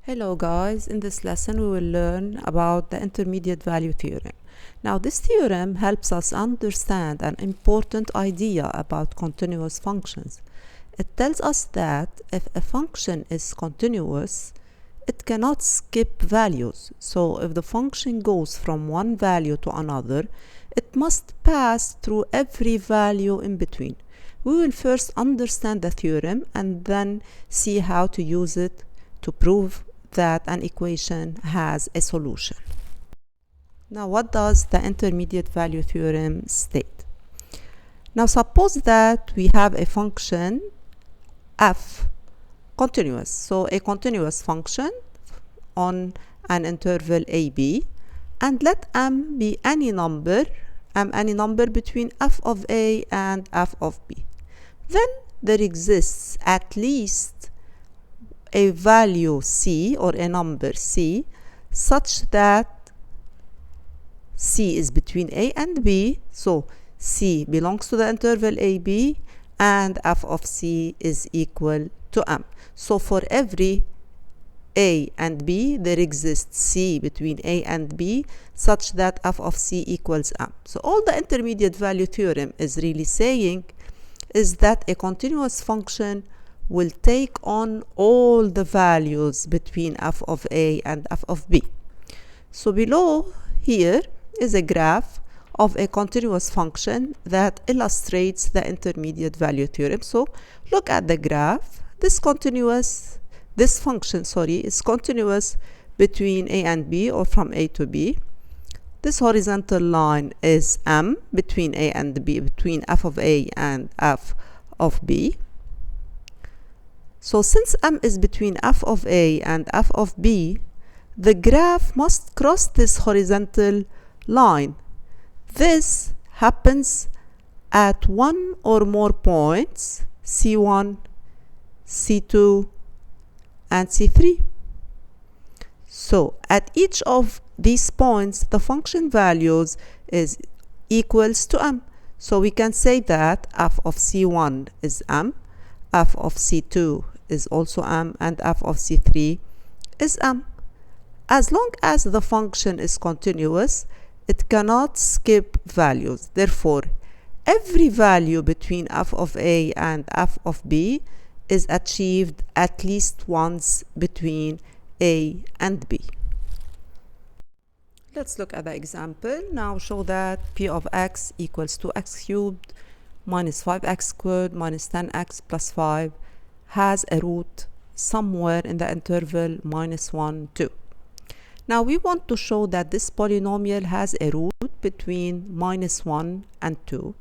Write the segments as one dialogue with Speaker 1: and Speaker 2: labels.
Speaker 1: Hello guys, in this lesson we will learn about the intermediate value theorem. Now this theorem helps us understand an important idea about continuous functions. It tells us that if a function is continuous, it cannot skip values. So if the function goes from one value to another, it must pass through every value in between. We will first understand the theorem and then see how to use it to prove that an equation has a solution. Now, what does the intermediate value theorem state? Now, suppose that we have a function f continuous. So, a continuous function on an interval ab, and let m be any number between f of a and f of b. Then there exists at least a value c or a number c such that c is between a and b, so c belongs to the interval ab and f of c is equal to m. So for every a and b there exists c between a and b such that f of c equals m. So all the intermediate value theorem is really saying is that a continuous function will take on all the values between f of a and f of b. So below here is a graph of a continuous function that illustrates the intermediate value theorem. So look at the graph. This function is continuous between a and b, or from a to b. This horizontal line is m between a and b, between f of a and f of b. So since m is between f of a and f of b, the graph must cross this horizontal line. This happens at one or more points, c1, c2, and c3. So at each of these points, the function values is equals to m. So we can say that f of c1 is m, f of c2 is also m, and f of c3 is m. As long as the function is continuous, it cannot skip values. Therefore, every value between f of a and f of b is achieved at least once between a and b. Let's look at the example. Now show that p of x equals 2x cubed minus 5x squared minus 10x plus 5 has a root somewhere in the interval -1, 2. Now we want to show that this polynomial has a root between -1 and 2.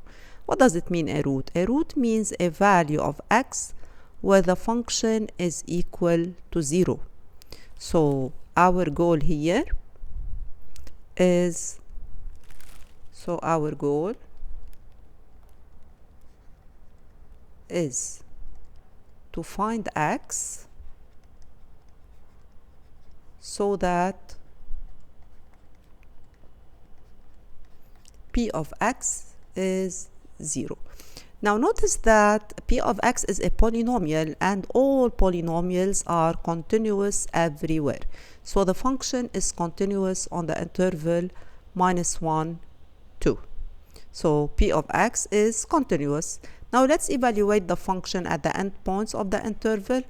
Speaker 1: What does it mean, a root? A root means a value of x where the function is equal to 0. So our goal here is, to find x so that p of x is 0. Now notice that p of x is a polynomial and all polynomials are continuous everywhere. So the function is continuous on the interval -1, 2. So p of x is continuous. Now let's evaluate the function at the endpoints of the interval.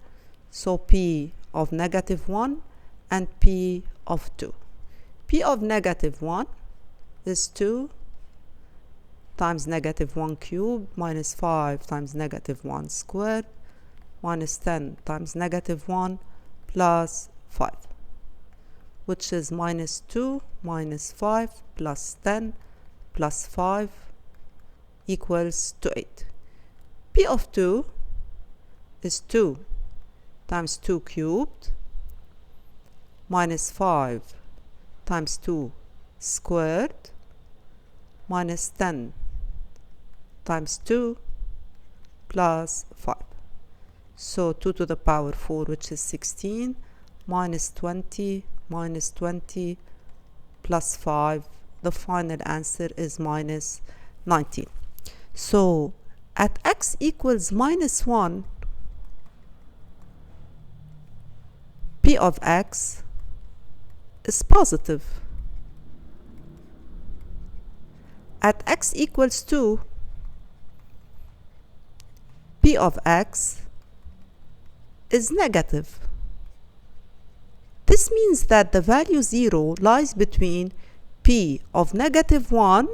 Speaker 1: So p of -1 and p of 2. p of -1 is 2 times -1 cubed minus 5 times -1 squared minus 10 times -1 plus 5, which is -2 minus 5 plus 10 plus 5 equals to 8. p of 2 is 2 times 2 cubed minus 5 times 2 squared minus 10 times 2 plus 5. So 2 to the power 4, which is 16, minus 20 plus 5. The final answer is minus 19. So at x equals -1, p of x is positive. At x equals 2, p of x is negative. This means that the value 0 lies between p of negative 1,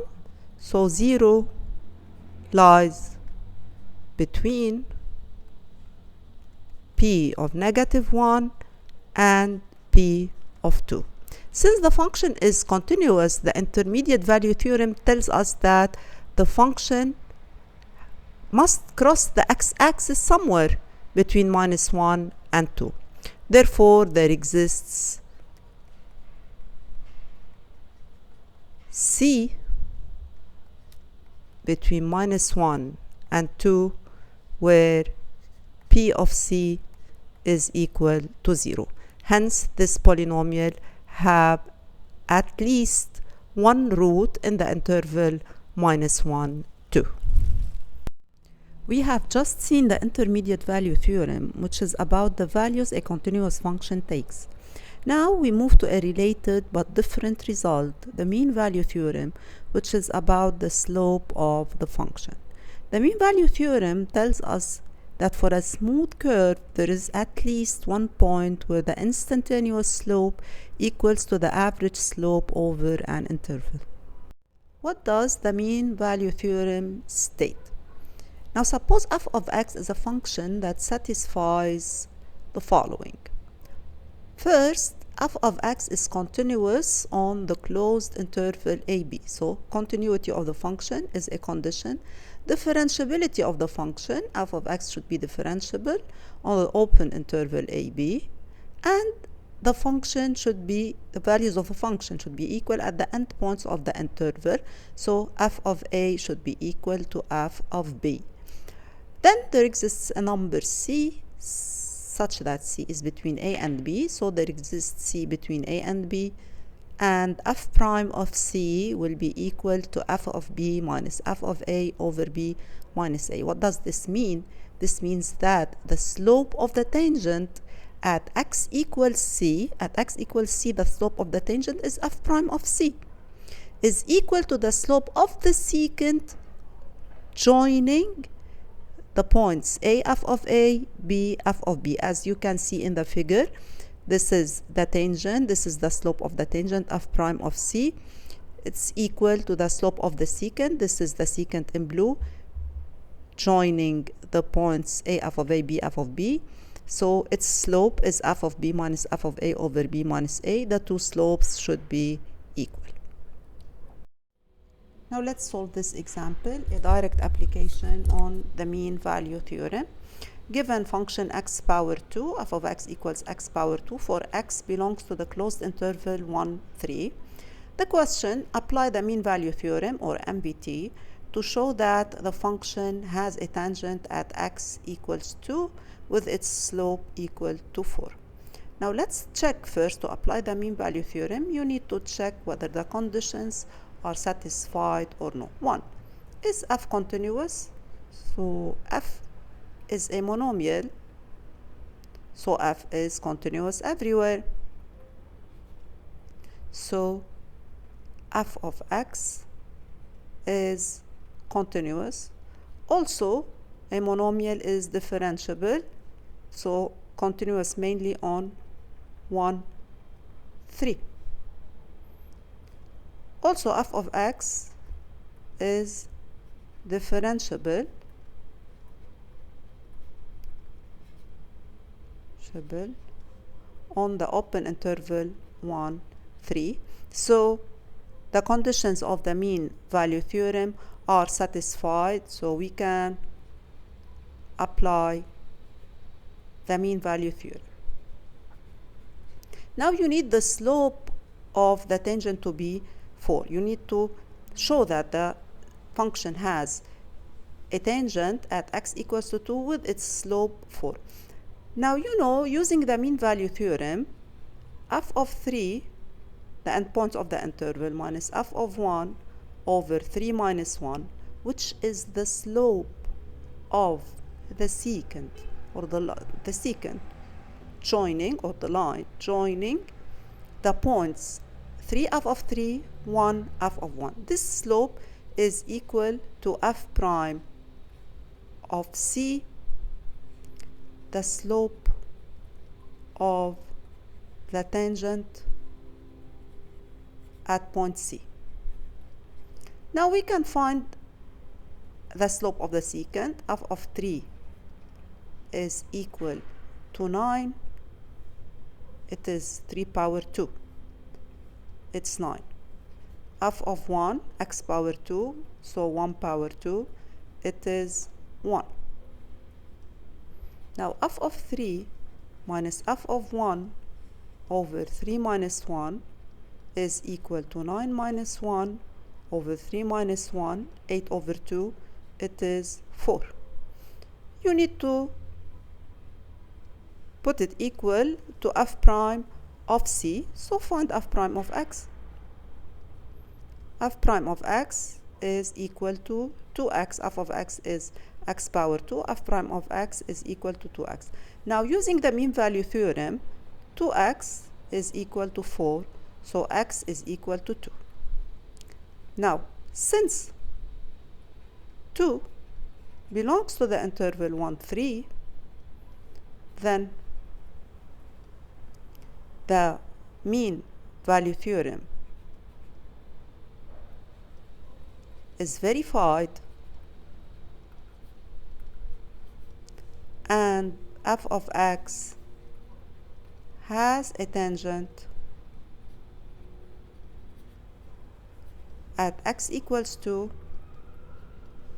Speaker 1: so 0 lies between p of negative 1 and p of 2. Since the function is continuous, the intermediate value theorem tells us that the function must cross the x-axis somewhere between -1 and 2. Therefore, there exists c between -1 and 2 where p of c is equal to 0. Hence, this polynomial have at least one root in the interval -1, 2. We have just seen the intermediate value theorem, which is about the values a continuous function takes. Now we move to a related but different result, the mean value theorem, which is about the slope of the function. The mean value theorem tells us that for a smooth curve, there is at least one point where the instantaneous slope equals to the average slope over an interval. What does the mean value theorem state? Now suppose f of x is a function that satisfies the following. First, f of x is continuous on the closed interval ab. So continuity of the function is a condition. Differentiability of the function, f of x should be differentiable on the open interval ab, and the values of the function should be equal at the endpoints of the interval. So f of a should be equal to f of b. Then there exists a number c such that c is between a and b, so there exists c between a and b, and f prime of c will be equal to f of b minus f of a over b minus a. What does this mean? This means that the slope of the tangent at x equals c, the slope of the tangent is f prime of c, is equal to the slope of the secant joining the points a f of a, b f of b. As you can see in the figure, this is the tangent, this is the slope of the tangent f prime of c. It's equal to the slope of the secant, this is the secant in blue, joining the points a f of a, b f of b. So its slope is f of b minus f of a over b minus a. The two slopes should be equal. Now let's solve this example, a direct application on the mean value theorem. Given function x power 2, f of x equals x power 2 for x belongs to the closed interval 1, 3. The question, apply the mean value theorem or MVT to show that the function has a tangent at x equals 2 with its slope equal to 4. Now let's check first. To apply the mean value theorem, you need to check whether the conditions are satisfied or no. 1. Is f continuous? So f is a monomial, so f is continuous everywhere. So f of x is continuous. Also, a monomial is differentiable, so continuous mainly on 1, 3. Also, f of x is differentiable on the open interval 1, 3. So the conditions of the mean value theorem are satisfied, so we can apply the mean value theorem. Now you need the slope of the tangent to be 4. You need to show that the function has a tangent at x equals to 2 with its slope 4. Now you know, using the mean value theorem, f of 3, the endpoints of the interval, minus f of 1 over 3 minus 1, which is the slope of the secant, or the secant joining, or the line joining the points 3f of 3, 1, f of 1. This slope is equal to f prime of c, the slope of the tangent at point C. Now we can find the slope of the secant. F of 3 is equal to 9. It is 3 power 2. It's 9. F of 1, x power 2, so 1 power 2, it is 1. Now f of 3 minus f of 1 over 3 minus 1 is equal to 9 minus 1 over 3 minus 1, 8 over 2, it is 4. You need to put it equal to f prime of c, so find f prime of x. F prime of x is equal to 2x, f of x is x power 2, f prime of x is equal to 2x. Now using the mean value theorem, 2x is equal to 4, so x is equal to 2. Now, since 2 belongs to the interval 1, 3, then the mean value theorem is verified, and f of x has a tangent at x equals 2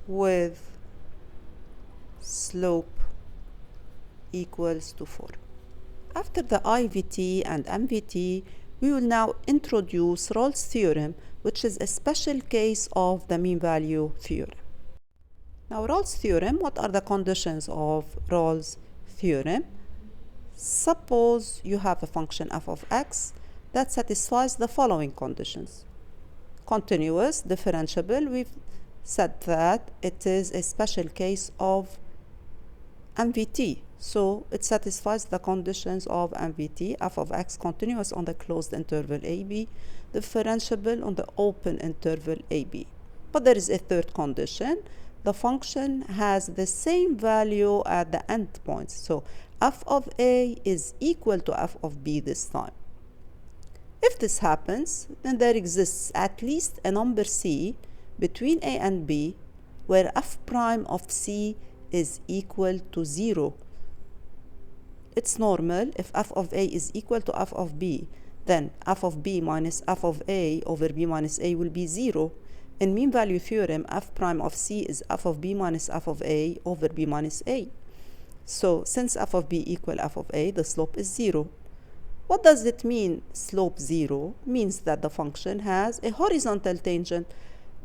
Speaker 1: with slope equals to 4. After the IVT and MVT, we will now introduce Rolle's theorem, which is a special case of the mean value theorem. Now, Rolle's theorem, what are the conditions of Rolle's theorem? Suppose you have a function f of x that satisfies the following conditions. Continuous, differentiable, we've said that it is a special case of MVT. So it satisfies the conditions of MVT, f of x continuous on the closed interval AB, differentiable on the open interval AB. But there is a third condition. The function has the same value at the endpoints. So f of A is equal to f of B this time. If this happens, then there exists at least a number C between A and B where f prime of C is equal to 0. It's normal if f of A is equal to f of B, then f of B minus f of A over B minus A will be 0. In mean value theorem, f prime of C is f of B minus f of A over B minus A. So since f of B equal f of A, the slope is 0. What does it mean, slope 0? Means that the function has a horizontal tangent.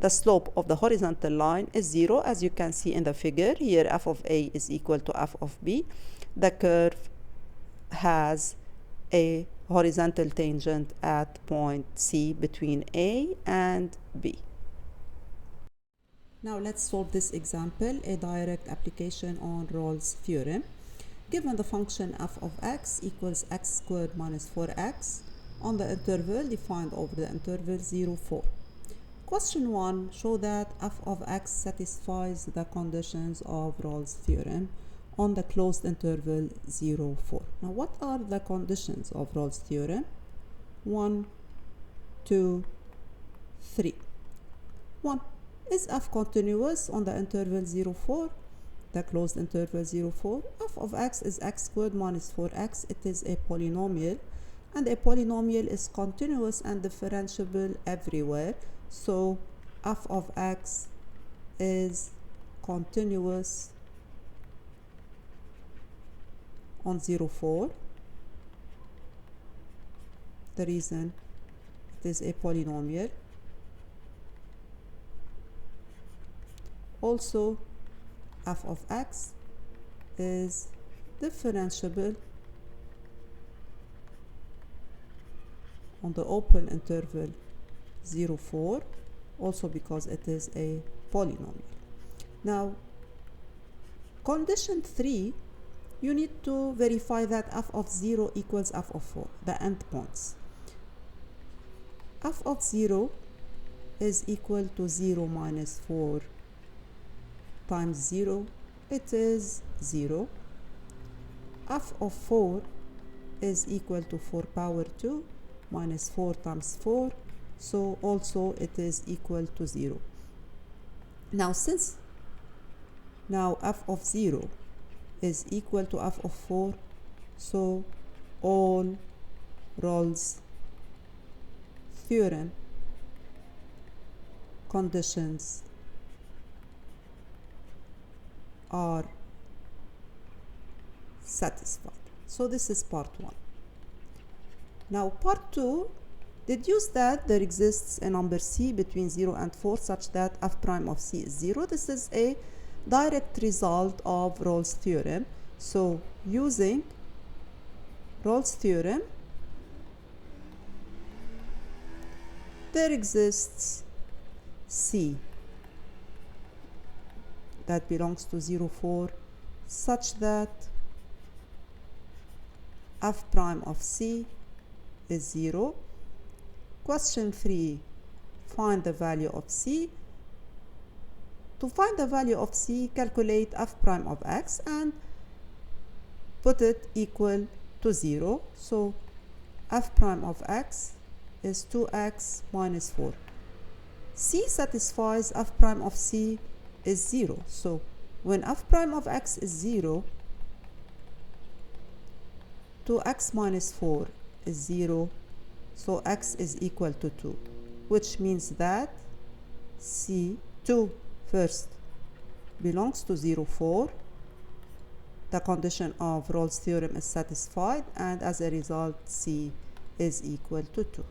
Speaker 1: The slope of the horizontal line is 0, as you can see in the figure. Here f of A is equal to f of B. The curve has a horizontal tangent at point C between A and B. Now let's solve this example, a direct application on Rolle's theorem. Given the function f of x equals x squared minus 4x on the interval defined over the interval 0, 4. Question 1, show that f of x satisfies the conditions of Rolle's theorem on the closed interval 0, 4. Now what are the conditions of Rolle's theorem? 1, 2, 3. 1. Is f continuous on the interval 0, 4? The closed interval 0, 4. F of x is x squared minus 4x. It is a polynomial, and a polynomial is continuous and differentiable everywhere. So f of x is continuous on 0, 4. The reason it is a polynomial. Also, f of x is differentiable on the open interval 0, 4, also because it is a polynomial. Now, condition 3 you need to verify that f of 0 equals f of 4, the endpoints. F of 0 is equal to 0 minus 4 times 0, it is 0. F of 4 is equal to 4 power 2 minus 4 times 4, so also it is equal to 0. Now f of 0 is equal to f of 4, so all Rolle's theorem conditions are satisfied. So this is part 1. Now part 2, deduce that there exists a number c between 0 and 4 such that f prime of c is 0. This is a direct result of Rolle's theorem. So using Rolle's theorem, there exists c that belongs to 0, 4 such that f prime of c is 0. Question 3, find the value of c. To find the value of c, calculate f prime of x and put it equal to 0. So f prime of x is 2x minus 4. C satisfies f prime of c is 0. So when f prime of x is 0, 2x minus 4 is 0. So x is equal to 2, which means that C2 first belongs to 0, 4. The condition of Rolle's theorem is satisfied, and as a result, C is equal to 2.